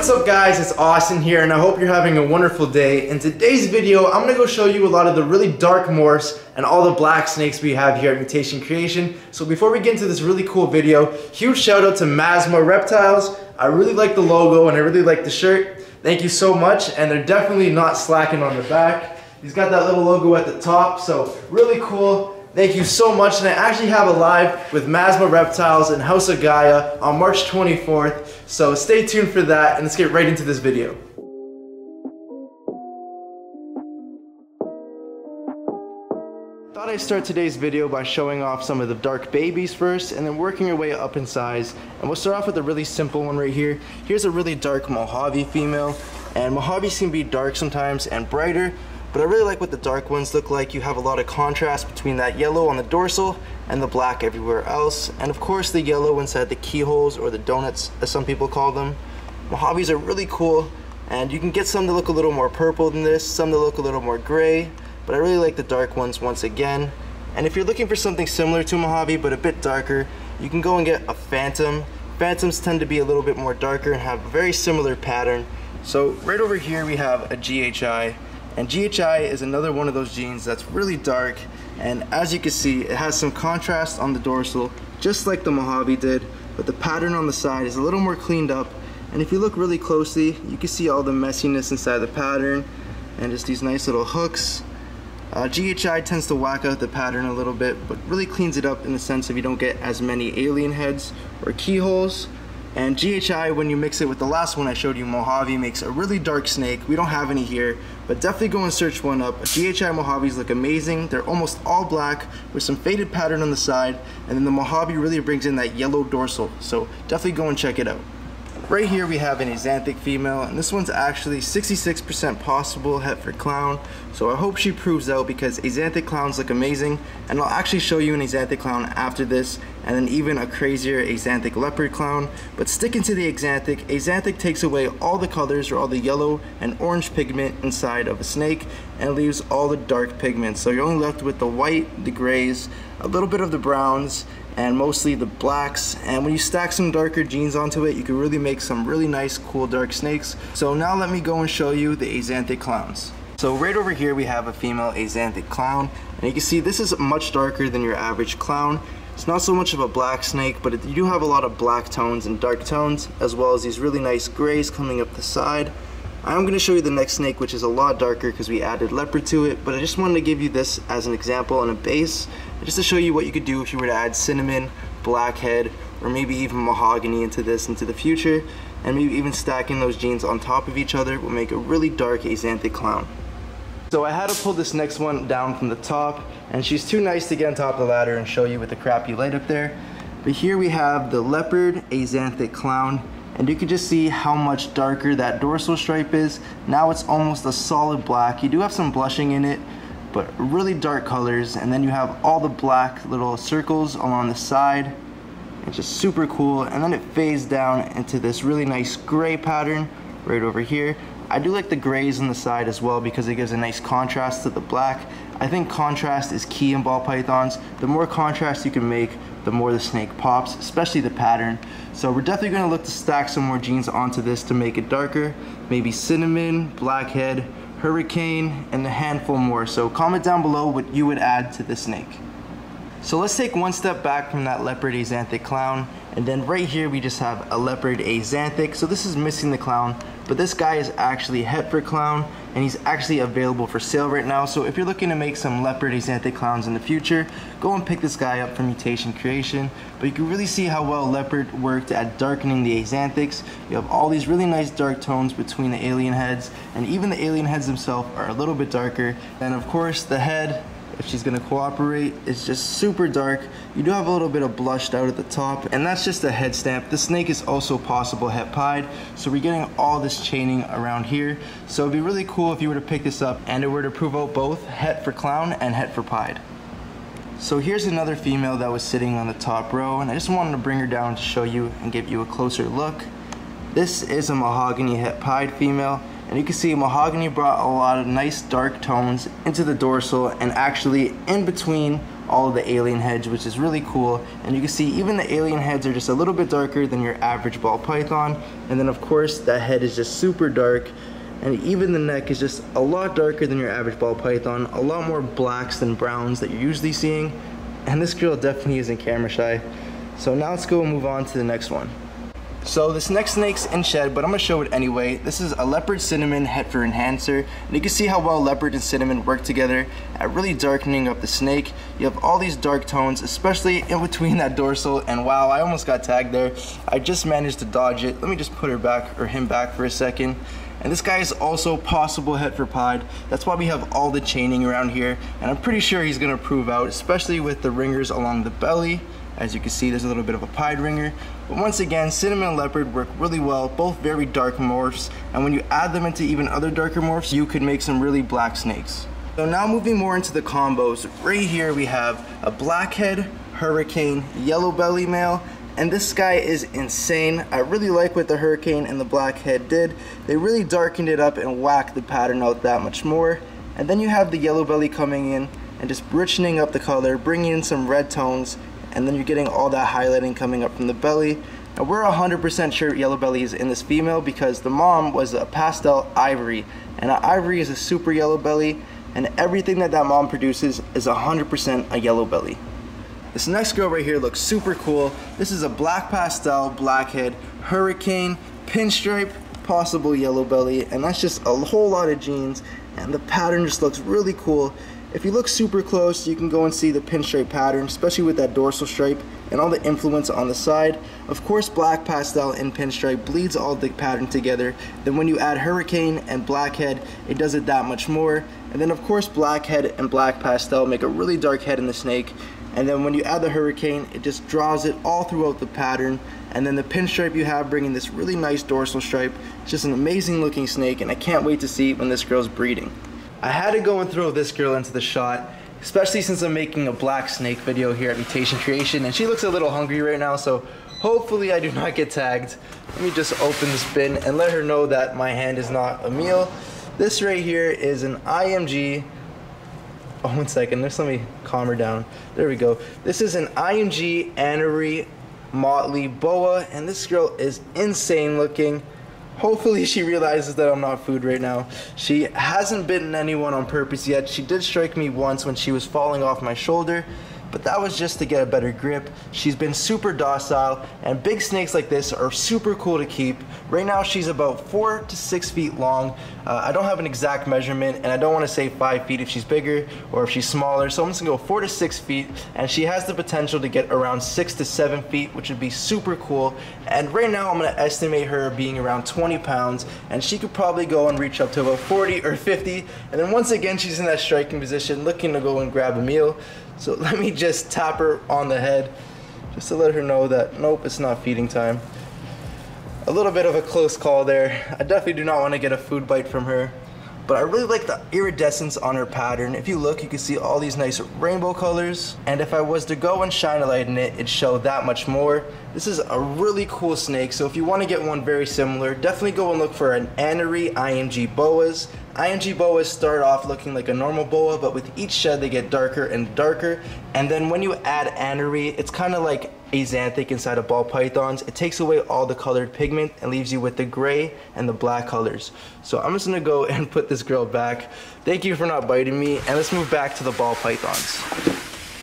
What's up guys, it's Austin here and I hope you're having a wonderful day. In today's video, I'm going to go show you a lot of the really dark morphs and all the black snakes we have here at Mutation Creation. So before we get into this really cool video, huge shout out to Masma Reptiles. I really like the logo and I really like the shirt. Thank you so much, and they're definitely not slacking on the back. He's got that little logo at the top, so really cool. Thank you so much, and I actually have a live with Masma Reptiles in House of Gaia on March 24th, so stay tuned for that, and let's get right into this video. Thought I'd start today's video by showing off some of the dark babies first, and then working our way up in size. And we'll start off with a really simple one right here. Here's a really dark Mojave female, and Mojaves can be dark sometimes and brighter, but I really like what the dark ones look like. You have a lot of contrast between that yellow on the dorsal and the black everywhere else. And of course the yellow inside the keyholes, or the donuts as some people call them. Mojaves are really cool, and you can get some that look a little more purple than this, some that look a little more gray, but I really like the dark ones once again. And if you're looking for something similar to Mojave but a bit darker, you can go and get a Phantom. Phantoms tend to be a little bit more darker and have a very similar pattern. So right over here we have a GHI. And GHI is another one of those genes that's really dark, and as you can see, it has some contrast on the dorsal, just like the Mojave did, but the pattern on the side is a little more cleaned up. And if you look really closely, you can see all the messiness inside the pattern, and just these nice little hooks. GHI tends to whack out the pattern a little bit, but really cleans it up in the sense of you don't get as many alien heads or keyholes. And GHI, when you mix it with the last one I showed you, Mojave, makes a really dark snake. We don't have any here, but definitely go and search one up. GHI Mojaves look amazing. They're almost all black with some faded pattern on the side, and then the Mojave really brings in that yellow dorsal, so definitely go and check it out. Right here we have an Axanthic female, and this one's actually 66% possible het for clown, so I hope she proves out, because Axanthic clowns look amazing, and I'll actually show you an Axanthic clown after this, and then even a crazier Axanthic leopard clown. But sticking to the Axanthic takes away all the colors, or all the yellow and orange pigment inside of a snake, and leaves all the dark pigments, so you're only left with the white, the grays, a little bit of the browns, and mostly the blacks. And when you stack some darker genes onto it, you can really make some really nice cool dark snakes. So now let me go and show you the Axanthic clowns. So right over here we have a female Axanthic clown, and you can see this is much darker than your average clown. It's not so much of a black snake, but you do have a lot of black tones and dark tones, as well as these really nice grays coming up the side. I'm going to show you the next snake, which is a lot darker because we added leopard to it, but I just wanted to give you this as an example and a base, just to show you what you could do if you were to add cinnamon, blackhead, or maybe even mahogany into this into the future, and maybe even stacking those genes on top of each other will make a really dark Axanthic clown. So I had to pull this next one down from the top, and she's too nice to get on top of the ladder and show you with the crappy light up there. But here we have the Leopard Axanthic clown, and you can just see how much darker that dorsal stripe is. Now it's almost a solid black. You do have some blushing in it, but really dark colors, and then you have all the black little circles along the side. It's just super cool, and then it fades down into this really nice gray pattern right over here. I do like the grays on the side as well because it gives a nice contrast to the black. I think contrast is key in ball pythons. The more contrast you can make, the more the snake pops, especially the pattern. So we're definitely going to look to stack some more genes onto this to make it darker. Maybe cinnamon, blackhead, hurricane, and a handful more. So comment down below what you would add to the snake. So let's take one step back from that Leopard Axanthic clown, and then right here we just have a Leopard Axanthic. So this is missing the clown, but this guy is actually het for clown, and he's actually available for sale right now. So if you're looking to make some Leopard Axanthic clowns in the future, go and pick this guy up from Mutation Creation. But you can really see how well Leopard worked at darkening the Axanthics. You have all these really nice dark tones between the alien heads, and even the alien heads themselves are a little bit darker. And of course the head, if she's going to cooperate, it's just super dark. You do have a little bit of blushed out at the top, and that's just a head stamp. The snake is also possible het pied, so we're getting all this chaining around here. So it'd be really cool if you were to pick this up and it were to prove out both het for clown and het for pied. So here's another female that was sitting on the top row, and I just wanted to bring her down to show you and give you a closer look. This is a mahogany het pied female, and you can see mahogany brought a lot of nice dark tones into the dorsal, and actually in between all of the alien heads, which is really cool. And you can see even the alien heads are just a little bit darker than your average ball python. And then of course that head is just super dark. And even the neck is just a lot darker than your average ball python, a lot more blacks than browns that you're usually seeing. And this girl definitely isn't camera shy. So now let's go and move on to the next one. So this next snake's in shed, but I'm gonna show it anyway. This is a Leopard Cinnamon Het for Enhancer. And you can see how well Leopard and Cinnamon work together at really darkening up the snake. You have all these dark tones, especially in between that dorsal. And wow, I almost got tagged there. I just managed to dodge it. Let me just put her back, or him back for a second. And this guy is also possible Het for Pied. That's why we have all the chaining around here. And I'm pretty sure he's gonna prove out, especially with the ringers along the belly. As you can see, there's a little bit of a pied ringer. But once again, Cinnamon and Leopard work really well, both very dark morphs. And when you add them into even other darker morphs, you could make some really black snakes. So now moving more into the combos, right here we have a Blackhead, Hurricane, Yellow Belly male. And this guy is insane. I really like what the Hurricane and the Blackhead did. They really darkened it up and whacked the pattern out that much more. And then you have the Yellow Belly coming in and just richening up the color, bringing in some red tones, and then you're getting all that highlighting coming up from the belly. And we're 100% sure Yellow Belly is in this female because the mom was a pastel ivory, and an ivory is a super yellow belly, and everything that mom produces is 100% a yellow belly. This next girl right here looks super cool. This is a black pastel, Blackhead, Hurricane, pinstripe, possible yellow belly, and that's just a whole lot of genes, and the pattern just looks really cool. If you look super close, you can go and see the pinstripe pattern, especially with that dorsal stripe and all the influence on the side. Of course, black pastel and pinstripe bleeds all the pattern together. Then when you add Hurricane and Blackhead, it does it that much more. And then of course, Blackhead and black pastel make a really dark head in the snake. And then when you add the Hurricane, it just draws it all throughout the pattern. And then the pinstripe you have bringing this really nice dorsal stripe. It's just an amazing looking snake, and I can't wait to see when this girl's breeding. I had to go and throw this girl into the shot, especially since I'm making a black snake video here at Mutation Creation, and she looks a little hungry right now, so hopefully I do not get tagged. Let me just open this bin and let her know that my hand is not a meal. This right here is an IMG. Oh, 1 second, just let me calm her down. There we go. This is an IMG Anery Motley Boa, and this girl is insane looking. Hopefully she realizes that I'm not food right now. She hasn't bitten anyone on purpose yet. She did strike me once when she was falling off my shoulder, but that was just to get a better grip. She's been super docile, and big snakes like this are super cool to keep. Right now she's about 4 to 6 feet long. I don't have an exact measurement, and I don't want to say 5 feet if she's bigger or if she's smaller, so I'm just gonna go 4 to 6 feet, and she has the potential to get around 6 to 7 feet, which would be super cool. And right now I'm gonna estimate her being around 20 pounds, and she could probably go and reach up to about 40 or 50, and then once again she's in that striking position looking to go and grab a meal. So let me just tap her on the head just to let her know that nope, it's not feeding time. A little bit of a close call there. I definitely do not want to get a food bite from her, but I really like the iridescence on her pattern. If you look, you can see all these nice rainbow colors, and if I was to go and shine a light in it, it'd show that much more. This is a really cool snake, so if you want to get one very similar, definitely go and look for an Anery IMG Boas. IMG Boas start off looking like a normal boa, but with each shed they get darker and darker, and then when you add Anery, it's kind of like Axanthic inside of ball pythons. It takes away all the colored pigment and leaves you with the gray and the black colors. So I'm just gonna go and put this girl back. Thank you for not biting me, and let's move back to the ball pythons.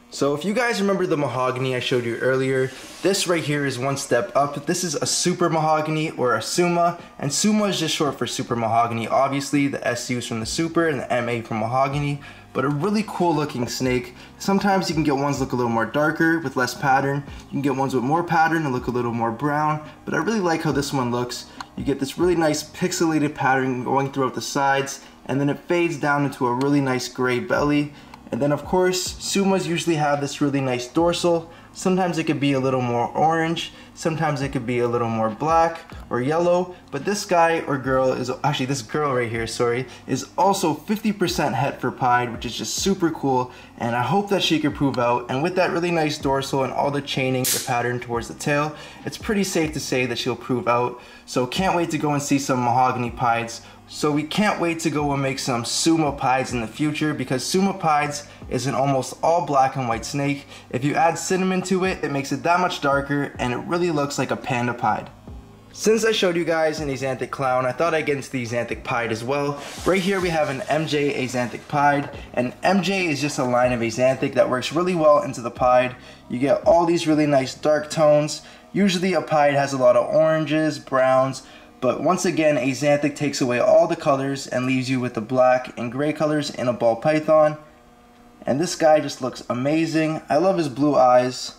So if you guys remember the mahogany I showed you earlier, this right here is one step up. This is a super mahogany, or a summa, and summa is just short for super mahogany. Obviously the SU is from the super and the MA from mahogany, but a really cool looking snake. Sometimes you can get ones look a little more darker with less pattern. You can get ones with more pattern and look a little more brown, but I really like how this one looks. You get this really nice pixelated pattern going throughout the sides, and then it fades down into a really nice gray belly. And then of course, summas usually have this really nice dorsal. Sometimes it could be a little more orange, sometimes it could be a little more black or yellow, but this guy or girl is, actually this girl right here, sorry, is also 50% Het for Pied, which is just super cool, and I hope that she could prove out. And with that really nice dorsal and all the chaining, the pattern towards the tail, it's pretty safe to say that she'll prove out. So can't wait to go and see some mahogany pieds So we can't wait to go and make some sumo pieds in the future, because sumo pieds is an almost all black and white snake. If you add cinnamon to it, it makes it that much darker and it really looks like a panda pied. Since I showed you guys an Axanthic clown, I thought I'd get into the Axanthic Pied as well. Right here we have an MJ Axanthic Pied, and MJ is just a line of Axanthic that works really well into the Pied. You get all these really nice dark tones. Usually a Pied has a lot of oranges, browns, but once again Axanthic takes away all the colors and leaves you with the black and gray colors in a ball python. And this guy just looks amazing. I love his blue eyes.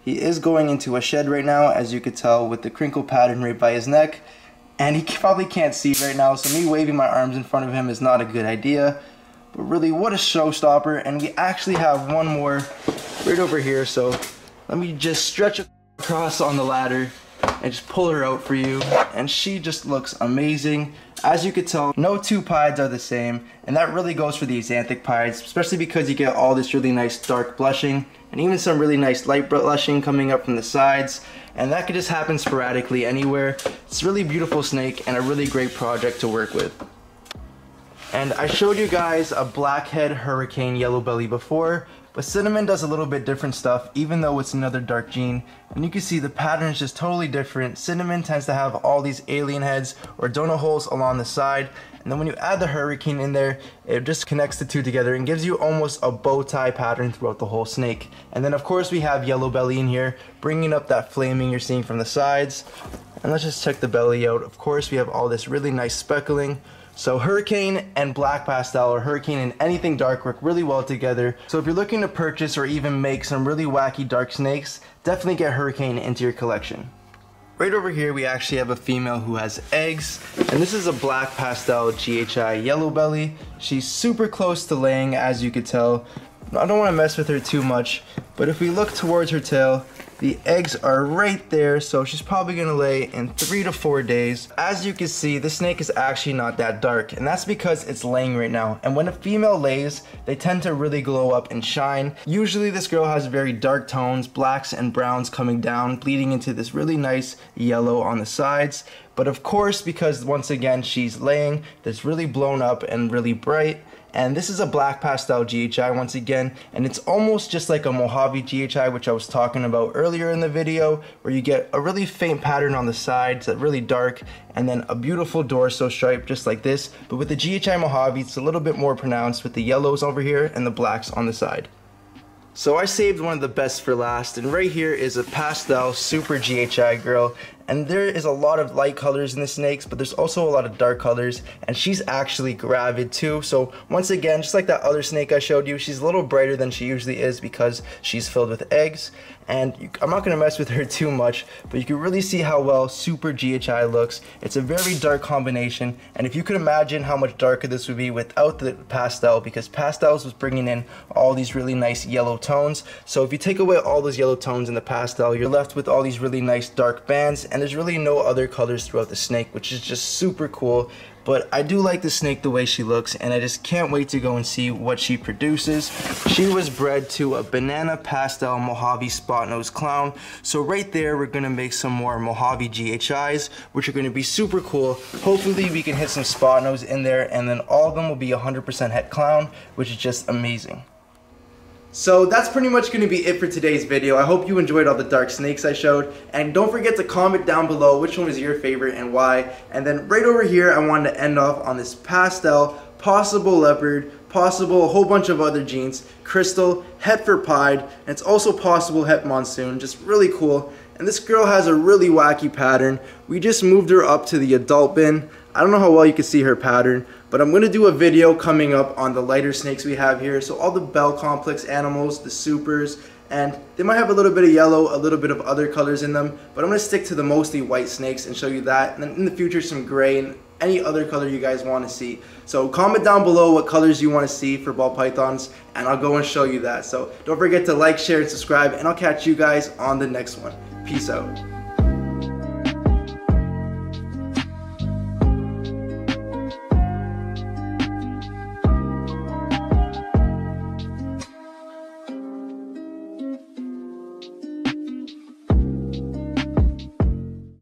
He is going into a shed right now, as you could tell with the crinkle pattern right by his neck. And he probably can't see right now, so me waving my arms in front of him is not a good idea. But really, what a showstopper. And we actually have one more right over here, so let me just stretch across on the ladder and just pull her out for you. And she just looks amazing. As you could tell, no two pieds are the same, and that really goes for the Axanthic pieds, especially because you get all this really nice dark blushing and even some really nice light blushing coming up from the sides, and that could just happen sporadically anywhere. It's a really beautiful snake and a really great project to work with. And I showed you guys a Blackhead Hurricane Yellow Belly before, but Cinnamon does a little bit different stuff, even though it's another dark gene. And you can see the pattern is just totally different. Cinnamon tends to have all these alien heads or donut holes along the side. And then when you add the Hurricane in there, it just connects the two together and gives you almost a bow tie pattern throughout the whole snake. And then of course we have Yellow Belly in here, bringing up that flaming you're seeing from the sides. And let's just check the belly out. Of course we have all this really nice speckling. So Hurricane and Black Pastel, or Hurricane and anything dark, work really well together. So if you're looking to purchase or even make some really wacky dark snakes, definitely get Hurricane into your collection. Right over here we actually have a female who has eggs, and this is a Black Pastel GHI Yellow Belly. She's super close to laying, as you could tell. I don't want to mess with her too much, but if we look towards her tail, the eggs are right there, so she's probably going to lay in 3 to 4 days. As you can see, the snake is actually not that dark, and that's because it's laying right now. And when a female lays, they tend to really glow up and shine. Usually this girl has very dark tones, blacks and browns coming down, bleeding into this really nice yellow on the sides. But of course, because once again she's laying, that's really blown up and really bright. And this is a Black Pastel GHI once again, and it's almost just like a Mojave GHI, which I was talking about earlier in the video, where you get a really faint pattern on the sides, that's really dark, and then a beautiful dorso stripe just like this. But with the GHI Mojave, it's a little bit more pronounced with the yellows over here and the blacks on the side. So I saved one of the best for last, and right here is a pastel super GHI girl, and there is a lot of light colors in the snakes, but there's also a lot of dark colors, and she's actually gravid too. So once again, just like that other snake I showed you, she's a little brighter than she usually is because she's filled with eggs. And I'm not going to mess with her too much, but you can really see how well super GHI looks. It's a very dark combination, and if you could imagine how much darker this would be without the pastel, because pastels was bringing in all these really nice yellow tones. So if you take away all those yellow tones in the pastel, you're left with all these really nice dark bands, and there's really no other colors throughout the snake, which is just super cool. But I do like the snake the way she looks, and I just can't wait to go and see what she produces. She was bred to a banana pastel Mojave spot-nosed clown. So right there, we're gonna make some more Mojave GHIs, which are gonna be super cool. Hopefully we can hit some spot-nose in there, and then all of them will be 100% het clown, which is just amazing. So that's pretty much going to be it for today's video. I hope you enjoyed all the dark snakes I showed, and don't forget to comment down below which one was your favorite and why. And then right over here I wanted to end off on this pastel, possible leopard, possible a whole bunch of other genes, crystal, het for pied, and it's also possible het monsoon, just really cool. And this girl has a really wacky pattern. We just moved her up to the adult bin. I don't know how well you can see her pattern, but I'm going to do a video coming up on the lighter snakes we have here. So all the Bell complex animals, the supers, and they might have a little bit of yellow, a little bit of other colors in them, but I'm going to stick to the mostly white snakes and show you that. And then in the future some gray and any other color you guys want to see. So comment down below what colors you want to see for ball pythons, and I'll go and show you that. So don't forget to like, share, and subscribe, and I'll catch you guys on the next one. Peace out.